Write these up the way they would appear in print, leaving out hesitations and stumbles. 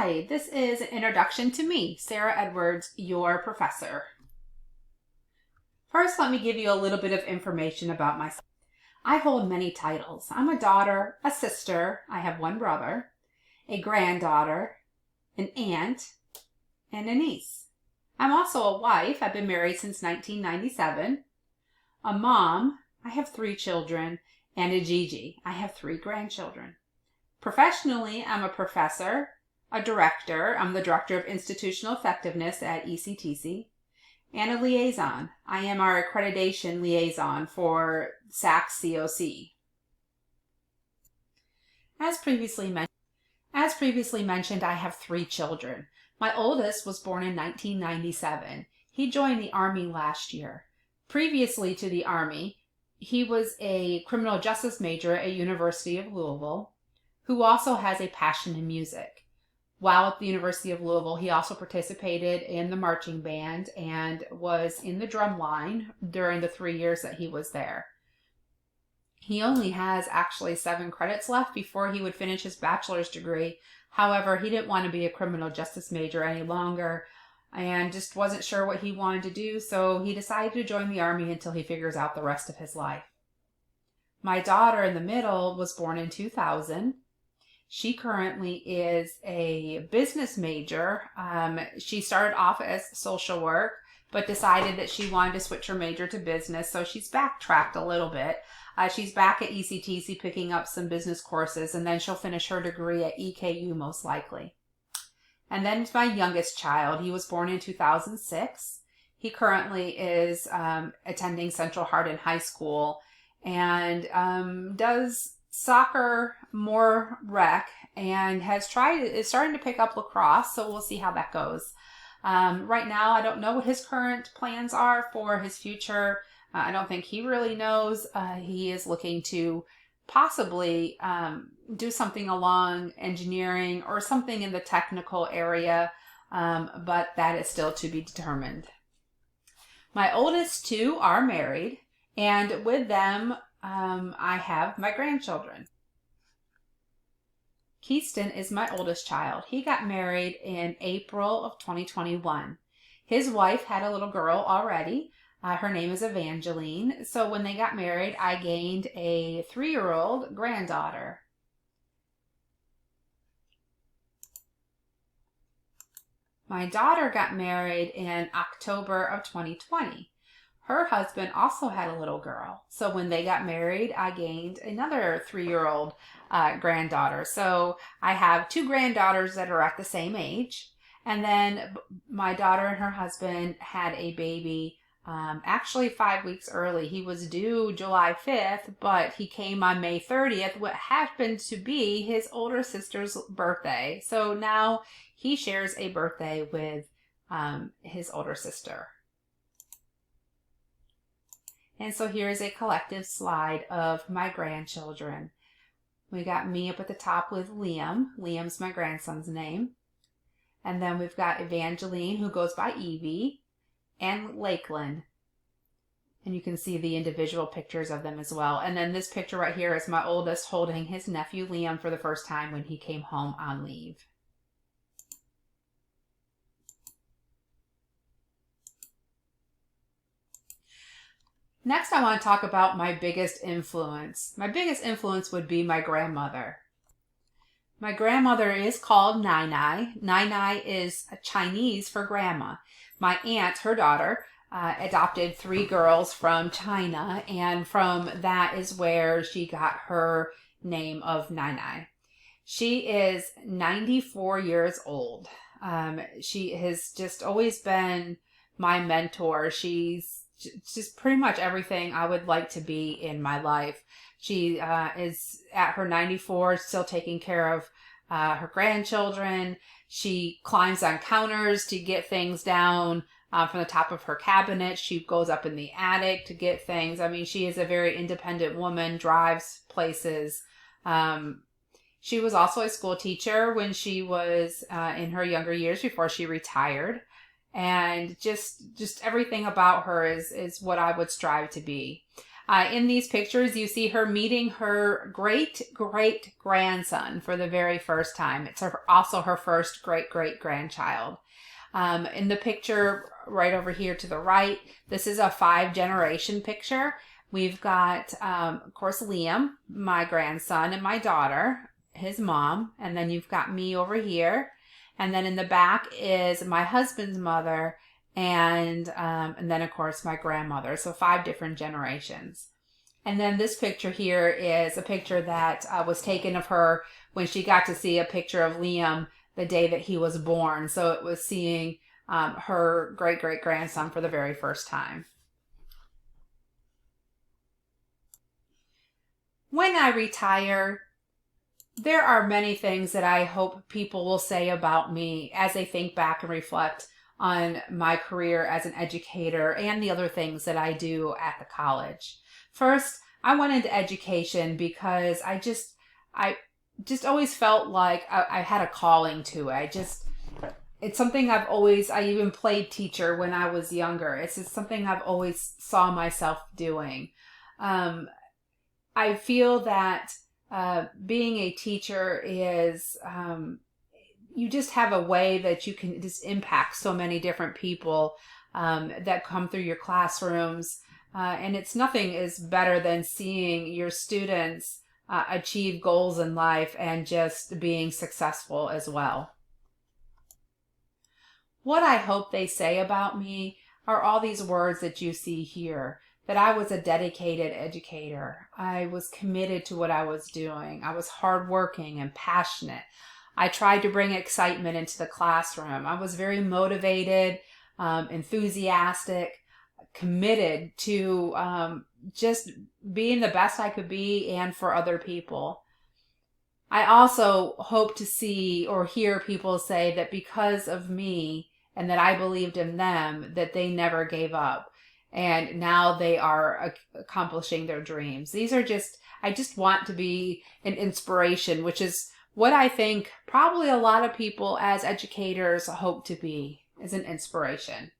Hi, this is an introduction to me, Sarah Edwards, your professor. First, let me give you a little bit of information about myself. I hold many titles. I'm a daughter, a sister, I have one brother, a granddaughter, an aunt, and a niece. I'm also a wife. I've been married since 1997. A mom. I have 3 children, and a Gigi. I have 3 grandchildren. Professionally, I'm a professor, a director. I'm the director of institutional effectiveness at ECTC, and a liaison. I am our accreditation liaison for SACS COC. As previously mentioned, I have 3 children. My oldest was born in 1997. He joined the Army last year. Previously to the Army, he was a criminal justice major at University of Louisville, who also has a passion in music. While at the University of Louisville, he also participated in the marching band and was in the drum line during the 3 years that he was there. He only has actually 7 credits left before he would finish his bachelor's degree. However, he didn't want to be a criminal justice major any longer and just wasn't sure what he wanted to do, so he decided to join the Army until he figures out the rest of his life. My daughter in the middle was born in 2000. She currently is a business major. She started off as social work, but decided that she wanted to switch her major to business, so she's backtracked a little bit. She's back at ECTC picking up some business courses, and then she'll finish her degree at EKU most likely. And then it's my youngest child. He was born in 2006. He currently is attending Central Hardin High School and does soccer, more rec, and is starting to pick up lacrosse, so we'll see how that goes. Right now, I don't know what his current plans are for his future. I don't think he really knows. He is looking to possibly do something along engineering or something in the technical area, but that is still to be determined. My oldest 2 are married, and with them, I have my grandchildren. Keyston is my oldest child. He got married in April of 2021. His wife had a little girl already. Her name is Evangeline. So when they got married, I gained a 3-year-old granddaughter. My daughter got married in October of 2020. Her husband also had a little girl. So when they got married, I gained another 3-year-old granddaughter. So I have 2 granddaughters that are at the same age. And then my daughter and her husband had a baby actually 5 weeks early. He was due July 5th, but he came on May 30th, what happened to be his older sister's birthday. So now he shares a birthday with his older sister. And so here is a collective slide of my grandchildren. We got me up at the top with Liam. Liam's my grandson's name. And then we've got Evangeline, who goes by Evie, and Lakeland. And you can see the individual pictures of them as well. And then this picture right here is my oldest holding his nephew Liam for the first time when he came home on leave. Next, I want to talk about my biggest influence. My biggest influence would be my grandmother. My grandmother is called Nai Nai. Nai Nai is Chinese for grandma. My aunt, her daughter, adopted 3 girls from China, and from that is where she got her name of Nai Nai. She is 94 years old. She has just always been my mentor. She's just pretty much everything I would like to be in my life. She is at her 94, still taking care of her grandchildren. She climbs on counters to get things down from the top of her cabinet. She goes up in the attic to get things. I mean, she is a very independent woman, drives places. She was also a school teacher when she was in her younger years before she retired. And just everything about her is what I would strive to be. In these pictures, you see her meeting her great-great-grandson for the very first time. It's also her first great-great-grandchild. In the picture right over here to the right, this is a 5-generation picture. We've got, of course, Liam, my grandson, and my daughter, his mom. And then you've got me over here. And then in the back is my husband's mother and then, of course, my grandmother. So 5 different generations. And then this picture here is a picture that was taken of her when she got to see a picture of Liam the day that he was born. So it was seeing her great-great-grandson for the very first time. When I retire, there are many things that I hope people will say about me as they think back and reflect on my career as an educator and the other things that I do at the college. First, I went into education because I just always felt like I had a calling to it. It's something I even played teacher when I was younger. It's just something I've always saw myself doing. I feel that being a teacher is, you just have a way that you can just impact so many different people that come through your classrooms. And it's nothing is better than seeing your students achieve goals in life and just being successful as well. What I hope they say about me are all these words that you see here. That I was a dedicated educator. I was committed to what I was doing. I was hardworking and passionate. I tried to bring excitement into the classroom. I was very motivated, enthusiastic, committed to just being the best I could be and for other people. I also hope to see or hear people say that because of me and that I believed in them, that they never gave up. And now they are accomplishing their dreams. I just want to be an inspiration, which is what I think probably a lot of people as educators hope to be, is an inspiration.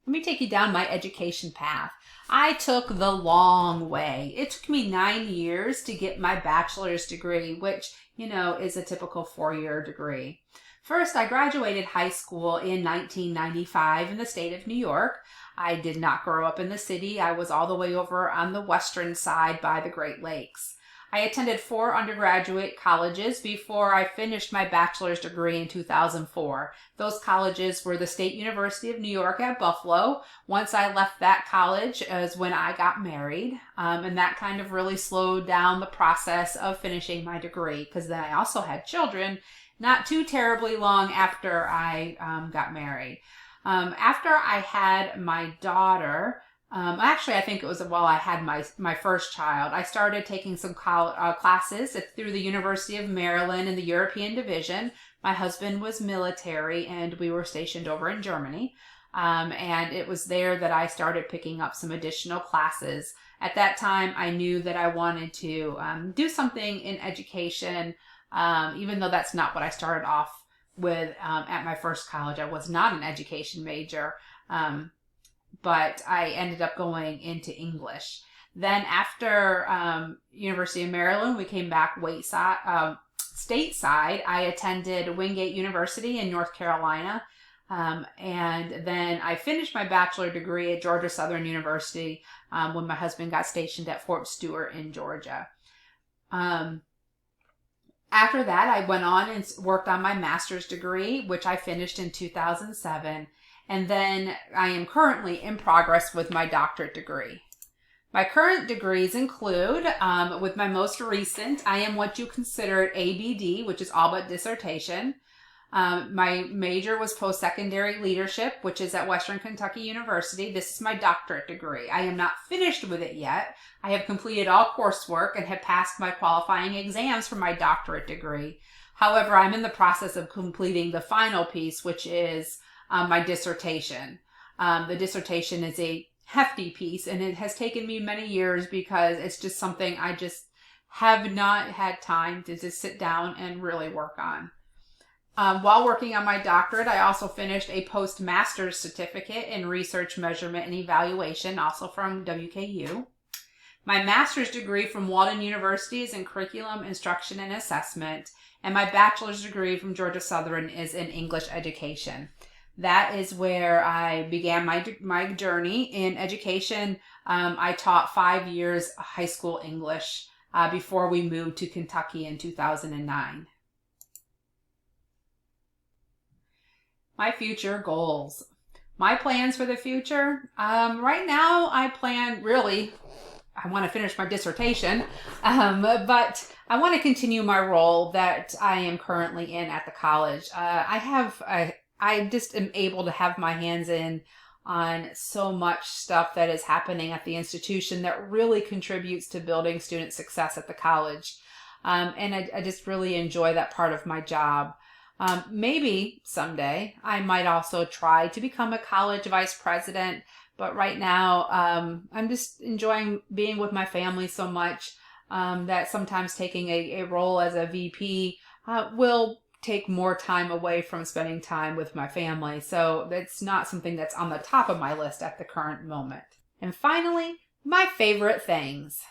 Let me take you down my education path. I took the long way. It took me 9 years to get my bachelor's degree, which, is a typical 4-year degree. First, I graduated high school in 1995 in the state of New York. I did not grow up in the city. I was all the way over on the western side by the Great Lakes. I attended 4 undergraduate colleges before I finished my bachelor's degree in 2004. Those colleges were the State University of New York at Buffalo. Once I left that college is when I got married, and that kind of really slowed down the process of finishing my degree, because then I also had children not too terribly long after I got married. After I had my daughter, actually I think it was while I had my first child, I started taking some classes through the University of Maryland in the European Division. My husband was military and we were stationed over in Germany. And it was there that I started picking up some additional classes. At that time, I knew that I wanted to do something in education, even though that's not what I started off with at my first college. I was not an education major, but I ended up going into English. Then after University of Maryland, we came back stateside. I attended Wingate University in North Carolina, and then I finished my bachelor degree at Georgia Southern University when my husband got stationed at Fort Stewart in Georgia. After that, I went on and worked on my master's degree, which I finished in 2007. And then I am currently in progress with my doctorate degree. My current degrees include, with my most recent, I am what you consider ABD, which is all but dissertation. My major was post-secondary leadership, which is at Western Kentucky University. This is my doctorate degree. I am not finished with it yet. I have completed all coursework and have passed my qualifying exams for my doctorate degree. However, I'm in the process of completing the final piece, which is my dissertation. The dissertation is a hefty piece, and it has taken me many years because it's just something I just have not had time to just sit down and really work on. While working on my doctorate, I also finished a postmaster's certificate in research, measurement, and evaluation, also from WKU. My master's degree from Walden University is in curriculum, instruction, and assessment, and my bachelor's degree from Georgia Southern is in English education. That is where I began my journey in education. I taught 5 years high school English before we moved to Kentucky in 2009. My future goals. My plans for the future. Right now, I want to finish my dissertation, but I want to continue my role that I am currently in at the college. I just am able to have my hands in on so much stuff that is happening at the institution that really contributes to building student success at the college. And I just really enjoy that part of my job. Maybe someday I might also try to become a college vice president, but right now I'm just enjoying being with my family so much that sometimes taking a role as a VP will take more time away from spending time with my family. So that's not something that's on the top of my list at the current moment. And finally, my favorite things.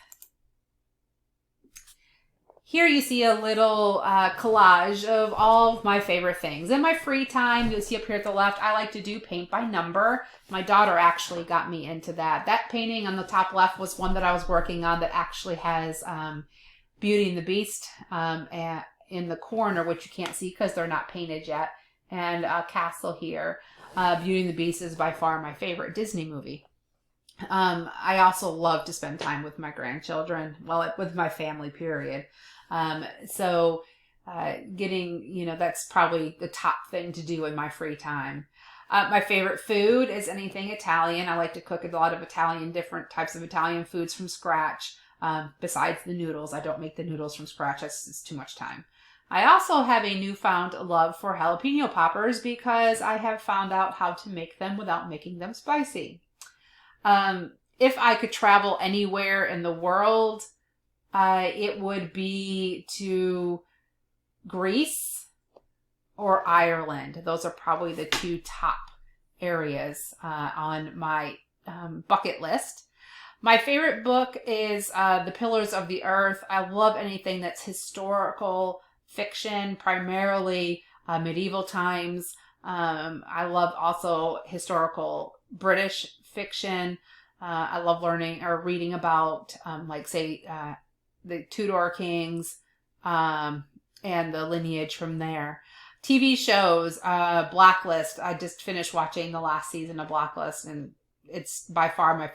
Here you see a little collage of all of my favorite things. In my free time, you'll see up here at the left, I like to do paint by number. My daughter actually got me into that. That painting on the top left was one that I was working on that actually has Beauty and the Beast in the corner, which you can't see because they're not painted yet, and Castle here. Beauty and the Beast is by far my favorite Disney movie. I also love to spend time with my grandchildren, with my family, period. That's probably the top thing to do in my free time. My favorite food is anything Italian. I like to cook a lot of different types of Italian foods from scratch. Besides the noodles, I don't make the noodles from scratch. It's too much time. I also have a newfound love for jalapeno poppers because I have found out how to make them without making them spicy. If I could travel anywhere in the world, it would be to Greece or Ireland. Those are probably the two top areas on my bucket list. My favorite book is The Pillars of the Earth. I love anything that's historical fiction, primarily medieval times. I love also historical British fiction. I love learning or reading about, the Tudor kings and the lineage from there. TV shows, Blacklist. I just finished watching the last season of Blacklist, and it's by far my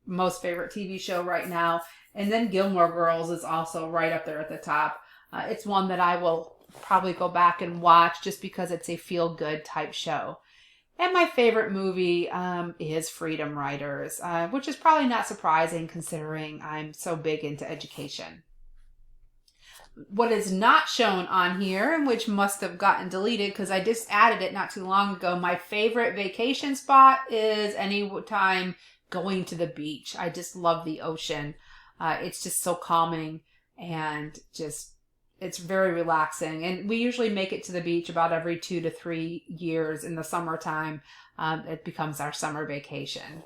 most favorite TV show right now. And then Gilmore Girls is also right up there at the top. It's one that I will probably go back and watch just because it's a feel-good type show. And my favorite movie is Freedom Writers, which is probably not surprising considering I'm so big into education. What is not shown on here, and which must have gotten deleted because I just added it not too long ago, my favorite vacation spot is any time going to the beach. I just love the ocean. It's just so calming and it's very relaxing. And we usually make it to the beach about every 2 to 3 years in the summertime. It becomes our summer vacation.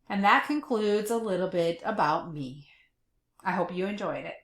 And that concludes a little bit about me. I hope you enjoyed it.